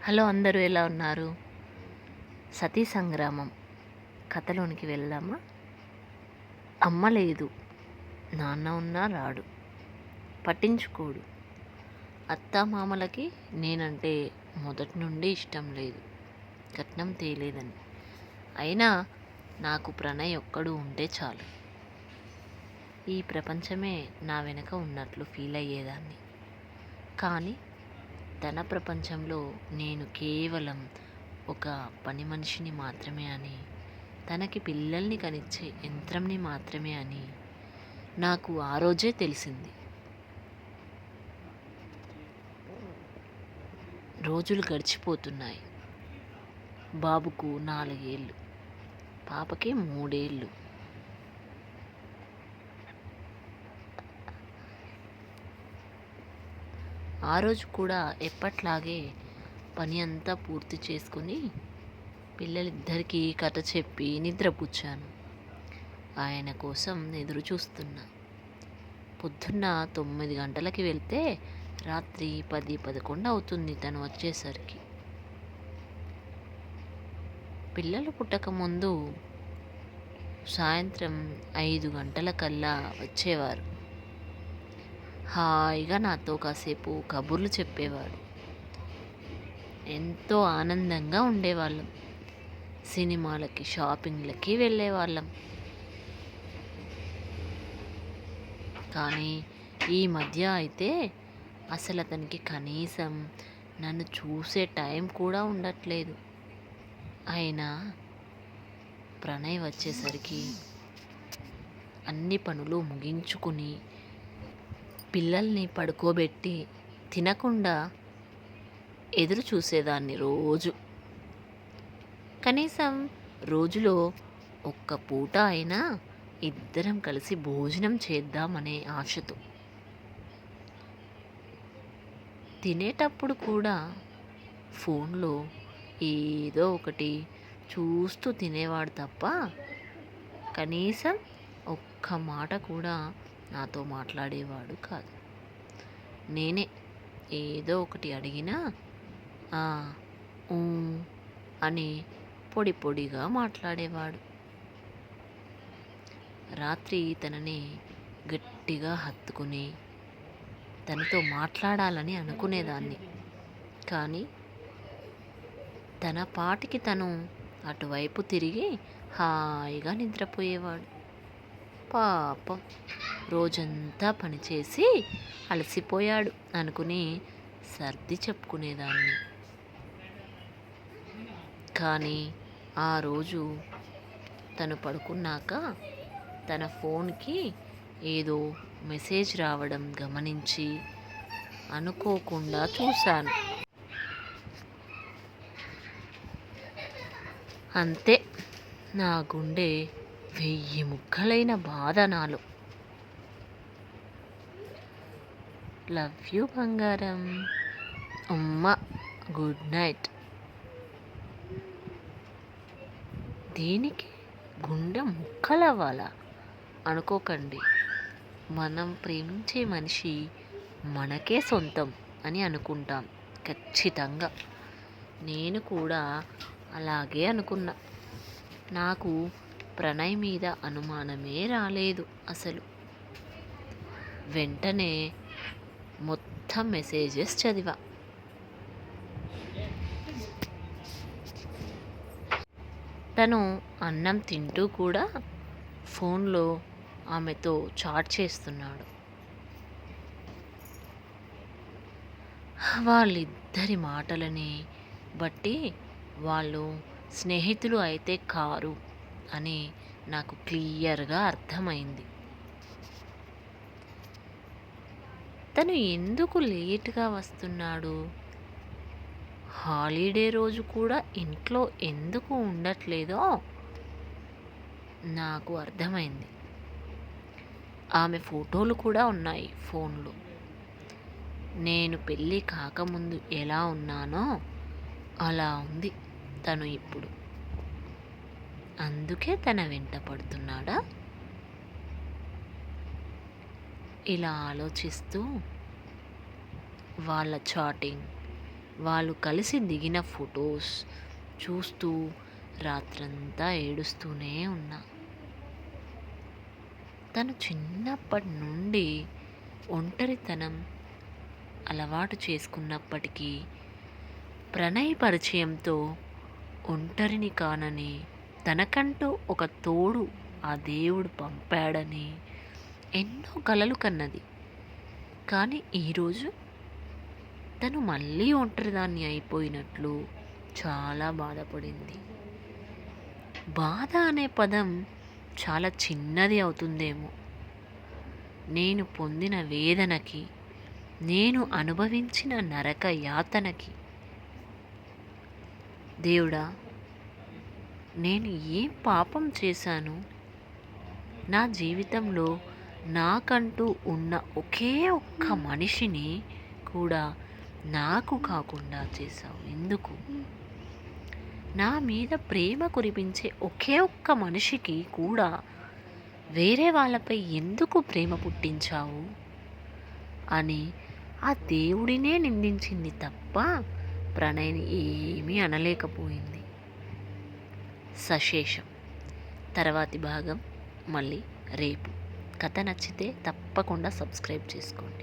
Hello, అందరూ ఎలా ఉన్నారు? సతీ సంగ్రామం కథలోనికి వెళ్దామా? అమ్మ లేదు, నాన్న ఉన్నా రాడు, పట్టించుకోడు. అత్తామామలకి నేనంటే మొదటి నుండి ఇష్టం లేదు, కట్నం తేలేదని. అయినా నాకు ప్రణయ్ ఒక్కడు ఉంటే చాలు, ఈ ప్రపంచమే నా వెనక ఉన్నట్లు ఫీల్ అయ్యేదాన్ని. కానీ తన ప్రపంచంలో నేను కేవలం ఒక పని మనిషిని మాత్రమే అని, తనకి పిల్లల్ని కనిచ్చే యంత్రంని మాత్రమే అని నాకు ఆ రోజే తెలిసింది. రోజులు గడిచిపోతున్నాయి. బాబుకు 4 ఏళ్ళు, పాపకి 3 ఏళ్ళు. ఆ రోజు కూడా ఎప్పట్లాగే పని అంతా పూర్తి చేసుకుని పిల్లలిద్దరికీ కథ చెప్పి నిద్రపుచ్చాను. ఆయన కోసం ఎదురు చూస్తున్నా. పొద్దున్న 9 గంటలకి వెళ్తే రాత్రి 10-11 అవుతుంది తను వచ్చేసరికి. పిల్లలు పుట్టకముందు సాయంత్రం 5 గంటలకల్లా వచ్చేవారు. హాయిగా నాతో కాసేపు కబుర్లు చెప్పేవాడు. ఎంతో ఆనందంగా ఉండేవాళ్ళం. సినిమాలకి, షాపింగ్లకి వెళ్ళేవాళ్ళం. కానీ ఈ మధ్య అయితే అసలు అతనికి కనీసం నన్ను చూసే టైం కూడా ఉండట్లేదు. అయినా ప్రణయ్ వచ్చేసరికి అన్ని పనులు ముగించుకుని పిల్లల్ని పడుకోబెట్టి తినకుండా ఎదురు చూసేదాన్ని రోజు. కనీసం రోజులో ఒక్క పూట అయినా ఇద్దరం కలిసి భోజనం చేద్దామనే ఆశతో. తినేటప్పుడు కూడా ఫోన్లో ఏదో ఒకటి చూస్తూ తినేవాడు తప్ప కనీసం ఒక్క మాట కూడా నాతో మాట్లాడేవాడు కాదు. నేనే ఏదో ఒకటి అడిగినా అని పొడి పొడిగా మాట్లాడేవాడు. రాత్రి తనని గట్టిగా హత్తుకుని తనతో మాట్లాడాలని అనుకునేదాన్ని. కానీ తన పాటికి తను అటువైపు తిరిగి హాయిగా నిద్రపోయేవాడు. పాపం రోజంతా పనిచేసి అలసిపోయాడు అనుకుని సర్ది చెప్పుకునేదాన్ని. కానీ ఆ రోజు తను పడుకున్నాక తన ఫోన్కి ఏదో మెసేజ్ రావడం గమనించి అనుకోకుండా చూశాను. అంతే, నా గుండె 1000 ముక్కలైన బాధ నాలో. లవ్ యూ బంగారం, అమ్మ, గుడ్ నైట్. దీనికి గుండె ముక్కలవ్వాలా అనుకోకండి. మనం ప్రేమించే మనిషి మనకే సొంతం అని అనుకుంటాం ఖచ్చితంగా. నేను కూడా అలాగే అనుకున్నా. నాకు ప్రణయ్ మీద అనుమానమే రాలేదు అసలు. వెంటనే మొత్తం మెసేజెస్ చదివా. తను అన్నం తింటూ కూడా ఫోన్లో ఆమెతో చాట్ చేస్తున్నాడు. వాళ్ళిద్దరి మాటలని బట్టి వాళ్ళు స్నేహితులు అయితే కారు అని నాకు క్లియర్గా అర్థమైంది. తను ఎందుకు లేట్గా వస్తున్నాడు, హాలిడే రోజు కూడా ఇంట్లో ఎందుకు ఉండట్లేదో నాకు అర్థమైంది. ఆమె ఫోటోలు కూడా ఉన్నాయి ఫోన్లో. నేను పెళ్ళి కాకముందు ఎలా ఉన్నానో అలా ఉంది తను ఇప్పుడు. అందుకే తన వెంట పడుతున్నాడా? ఇలా ఆలోచిస్తూ వాళ్ళ చాటింగ్, వాళ్ళు కలిసి దిగిన ఫొటోస్ చూస్తూ రాత్రంతా ఏడుస్తూనే ఉన్నా. తను చిన్నప్పటి నుండి ఒంటరితనం అలవాటు చేసుకున్నప్పటికీ ప్రణయ్ పరిచయంతో ఒంటరిని కానని, తనకంటూ ఒక తోడు ఆ దేవుడు పంపాడని ఎన్నో కలలు కన్నది. కానీ ఈరోజు తను మళ్ళీ ఒంటరిదాన్ని అయిపోయినట్లు చాలా బాధపడింది. బాధ అనే పదం చాలా చిన్నది అవుతుందేమో. నేను పొందిన వేదనకి, నేను అనుభవించిన నరక యాతనకి దేవుడా, నేను ఏం పాపం చేశాను? నా జీవితంలో నాకంటూ ఉన్న ఒకే ఒక్క మనిషిని కూడా నాకు కాకుండా చేశావు ఎందుకు? నా మీద ప్రేమ కురిపించే ఒకే ఒక్క మనిషికి కూడా వేరే వాళ్ళపై ఎందుకు ప్రేమ పుట్టించావు అని ఆ దేవుడినే నిందించింది తప్ప ప్రణయ్ని ఏమీ అనలేకపోయింది. సశేషం. తర్వాతి భాగం మళ్ళీ రేపు. కథ నచ్చితే తప్పకుండా సబ్స్క్రైబ్ చేసుకోండి.